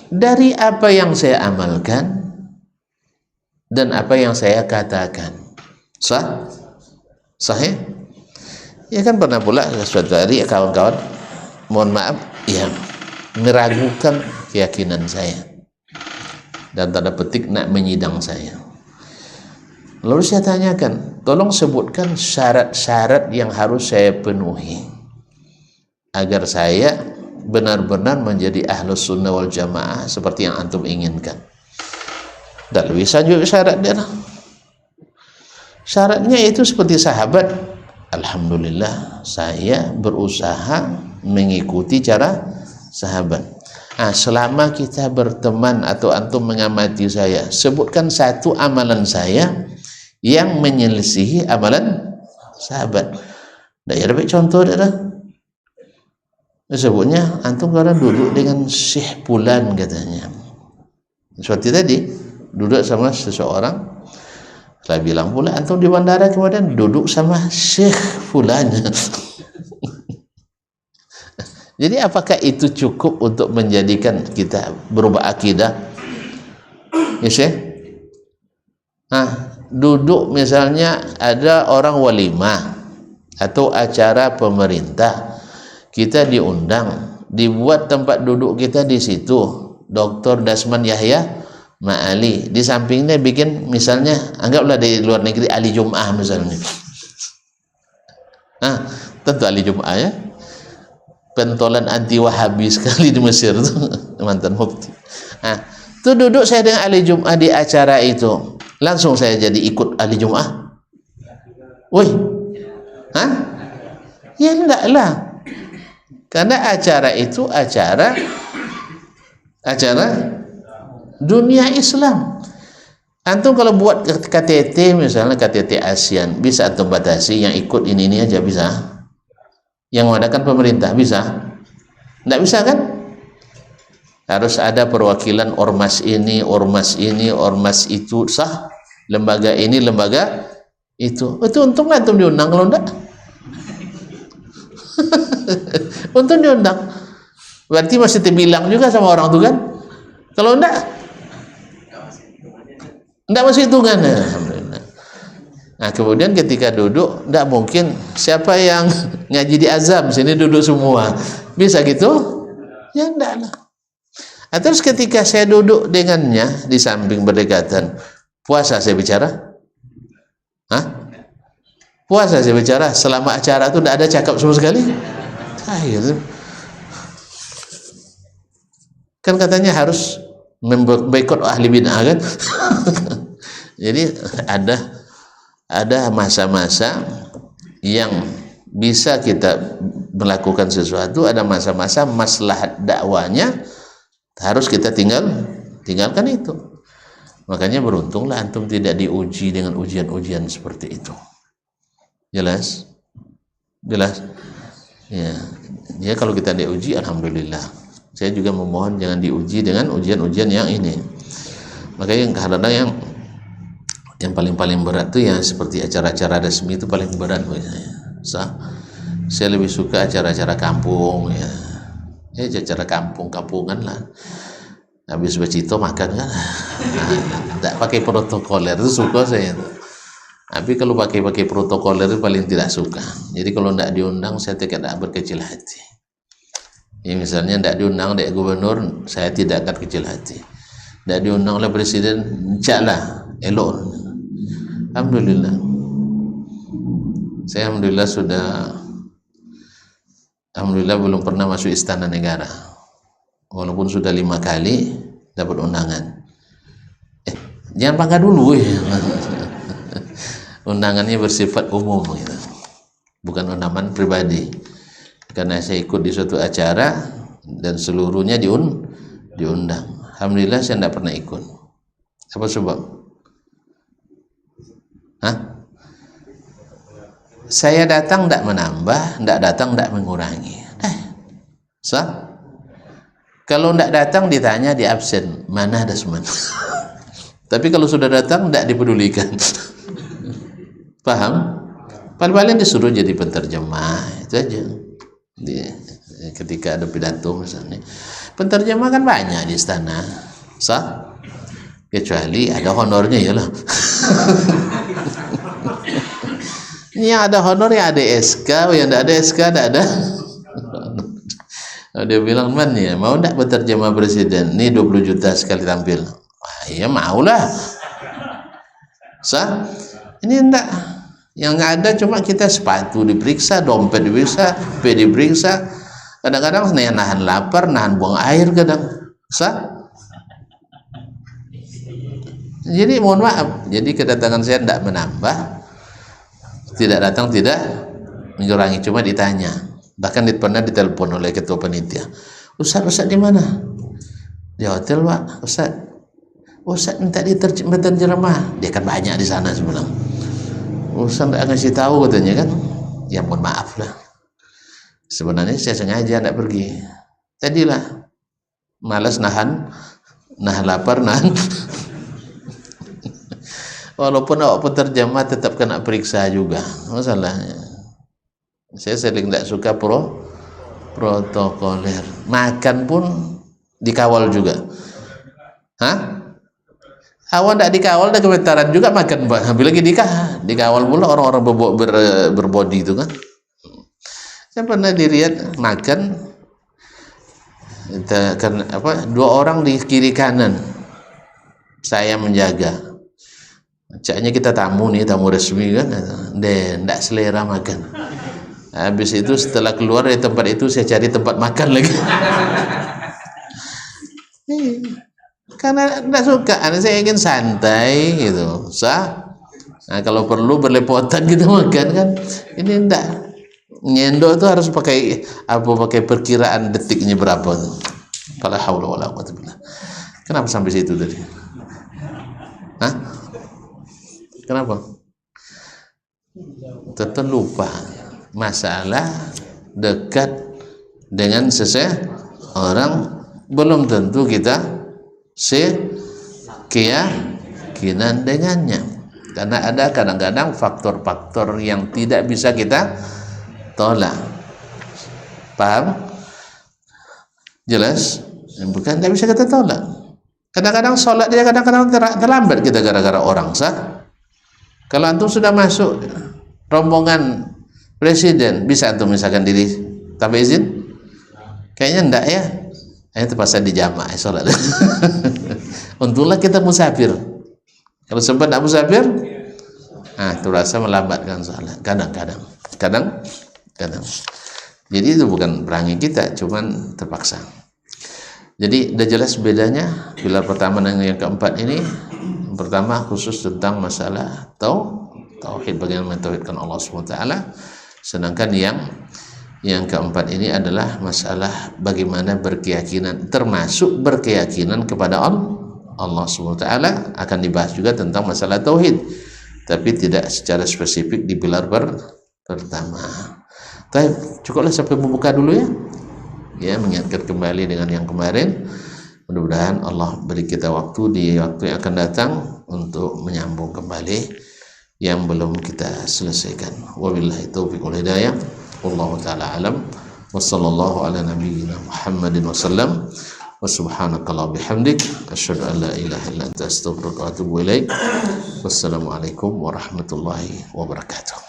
Dari apa yang saya amalkan dan apa yang saya katakan. Sahih? Ya kan pernah pula suatu hari kawan-kawan, mohon maaf, ya meragukan keyakinan saya dan tanda petik nak menyidang saya. Lalu saya tanyakan, tolong sebutkan syarat-syarat yang harus saya penuhi agar saya benar-benar menjadi ahlus sunnah wal jamaah seperti yang antum inginkan. Dan bisa juga syarat dia. Syaratnya itu seperti sahabat. Alhamdulillah saya berusaha mengikuti cara sahabat. Selama kita berteman atau antum mengamati saya, sebutkan satu amalan saya yang menyelisihi amalan sahabat. Dah dapat contoh dah. Sebutnya antum kadang duduk dengan Syekh Fulan katanya. Seperti tadi duduk sama seseorang. Saya bilang pula antum di bandara kemudian duduk sama Syekh Fulan. Jadi apakah itu cukup untuk menjadikan kita berubah akidah? Ya Syekh? Duduk misalnya ada orang walimah atau acara pemerintah, kita diundang, dibuat tempat duduk kita di situ, Dr. Dasman Yahya Ma'ali. Di sampingnya bikin misalnya, anggaplah di luar negeri Ali Jum'ah misalnya. Nah, tentu Ali Jum'ah ya. Pentolan anti Wahabi sekali di Mesir tuh, mantan mufti. Nah, tuh duduk saya dengan Ali Jum'ah di acara itu. Langsung saya jadi ikut Ali Jum'ah. Woi. Hah? Ya enggak lah. Karena acara itu acara dunia Islam. Antum kalau buat KTT misalnya KTT ASEAN, bisa antum batasi yang ikut ini aja bisa. Yang mengadakan pemerintah bisa? Enggak bisa kan? Harus ada perwakilan ormas ini, ormas itu, sah. Lembaga ini, lembaga itu. Itu untung antum diundang, kalau enggak untung diundang. Berarti masih terbilang juga sama orang tuh kan? Kalau enggak masih hitungan. Alhamdulillah. Nah, kemudian ketika duduk, enggak mungkin siapa yang ngaji di Azam sini duduk semua. Bisa gitu? Ya enggak lah. Nah, terus ketika saya duduk dengannya di samping berdekatan, puasa saya bicara? Hah? Puasa saya bicara? Selama acara itu enggak ada cakap sama sekali? Gitu. Kan katanya harus memboikot ahli bid'ah kan? Jadi ada masa-masa yang bisa kita melakukan sesuatu, ada masa-masa maslahat dakwanya harus kita tinggalkan itu. Makanya beruntunglah antum tidak diuji dengan ujian-ujian seperti itu. Jelas? Ya kalau kita diuji, alhamdulillah. Saya juga memohon jangan diuji dengan ujian-ujian yang ini. Makanya yang kadang-kadang yang paling berat itu ya seperti acara-acara resmi itu paling berat buat saya. Saya lebih suka acara-acara kampung ya. Acara kampungan lah. Habis becito makan kan. Tidak pakai protokoler itu suka saya. Tapi kalau pakai protokoler itu paling tidak suka. Jadi kalau tidak diundang saya tidak berkecil hati. Ya misalnya tidak diundang oleh gubernur, saya tidak akan kecil hati. Tidak diundang oleh presiden, insyaallah elok. Alhamdulillah. Saya alhamdulillah belum pernah masuk istana negara. Walaupun sudah 5 kali dapat undangan. Jangan bangga dulu undangannya bersifat umum gitu. Bukan undangan pribadi. Karena saya ikut di suatu acara dan seluruhnya diundang. Alhamdulillah saya tidak pernah ikut. Apa sebab? Hah? Saya datang tidak menambah, tidak datang tidak mengurangi. Sah? Kalau tidak datang ditanya di absen, mana Dasman? Tapi kalau sudah datang tidak dipedulikan. Paham? Paling-paling disuruh jadi penterjemah, itu aja. Ketika ada pidato misalnya, penterjemah kan banyak di istana, sah? Kecuali ada honornya ya lah. Yang ada honor, yang ada SK, yang tidak ada SK tidak ada. Dia bilang, man ya mau tidak penterjemah presiden? Ini 20 juta sekali tampil. Wah, ya maulah. Sah? Ini enggak. Yang nggak ada cuma kita sepatu diperiksa, dompet diperiksa, HP diperiksa. Kadang-kadang nahan lapar, nahan buang air kadang. Sah? Jadi mohon maaf. Jadi kedatangan saya tidak menambah, tidak datang tidak mengurangi, cuma ditanya. Bahkan pernah ditelepon oleh ketua panitia. Ustaz di mana? Di hotel Pak. Ustaz minta diterjemah. Dia kan banyak di sana sebenarnya. Ustaz tidak ngasih tahu katanya kan. Ya mohon maaf lah. Sebenarnya saya sengaja tidak pergi. Tadilah malas nahan lapar, nahan. Walaupun awak penterjemah tetap kena periksa juga. Masalahnya saya sering tidak suka protokoler. Makan pun dikawal juga. Hah? Awak tidak dikawal, dah gemetaran juga makan. Habis lagi dikawal pula orang-orang berbody itu kan. Saya pernah dilihat makan Dua orang di kiri kanan saya menjaga. Caknya kita tamu nih, tamu resmi kan, ndak selera makan. Habis itu setelah keluar dari tempat itu saya cari tempat makan lagi. Karena ndak suka, saya ingin santai gitu, Nah, kalau perlu berlepotan kita makan kan, ini ndak. Nyendok itu harus pakai perkiraan detiknya berapa tuh. Fala haula wala quwwata billah. Kenapa sampai situ tadi? Hah? Kenapa? Tetap lupa masalah dekat dengan seseorang belum tentu kita sekeyakinan dengannya, karena ada kadang-kadang faktor-faktor yang tidak bisa kita tolak. Paham? Jelas? Bukan tidak bisa kita tolak. Kadang-kadang sholat dia kadang-kadang terlambat kita gara-gara orang Kalau antum sudah masuk rombongan presiden, bisa antum misalkan diri tanpa izin? Kayaknya enggak ya. Itu pasal di jamaah sholat. Untunglah kita musafir. Kalau sempat tidak musafir, itu rasa melambatkan sholat. Kadang-kadang. Jadi itu bukan perangi kita, cuman terpaksa. Jadi udah jelas bedanya pilar pertama dan yang keempat ini. Yang pertama khusus tentang masalah tauhid, bagaimana mentauhidkan Allah SWT. Sedangkan yang keempat ini adalah masalah bagaimana berkeyakinan, termasuk berkeyakinan kepada Allah SWT. Akan dibahas juga tentang masalah tauhid, tapi tidak secara spesifik di pilar pertama. Cukuplah sampai membuka dulu ya, mengingatkan kembali dengan yang kemarin. Mudah-mudahan Allah beri kita waktu di waktu yang akan datang untuk menyambung kembali yang belum kita selesaikan. Wabillahi taufiq wal hidayah. Wallahu taala alam. Wassallallahu ala nabiyyina Muhammadin wasallam. Wa subhanakallah bihamdik asyhadu an la ilaha illa anta astaghfiruka wa atubu ilaik. Wassalamualaikum warahmatullahi wabarakatuh.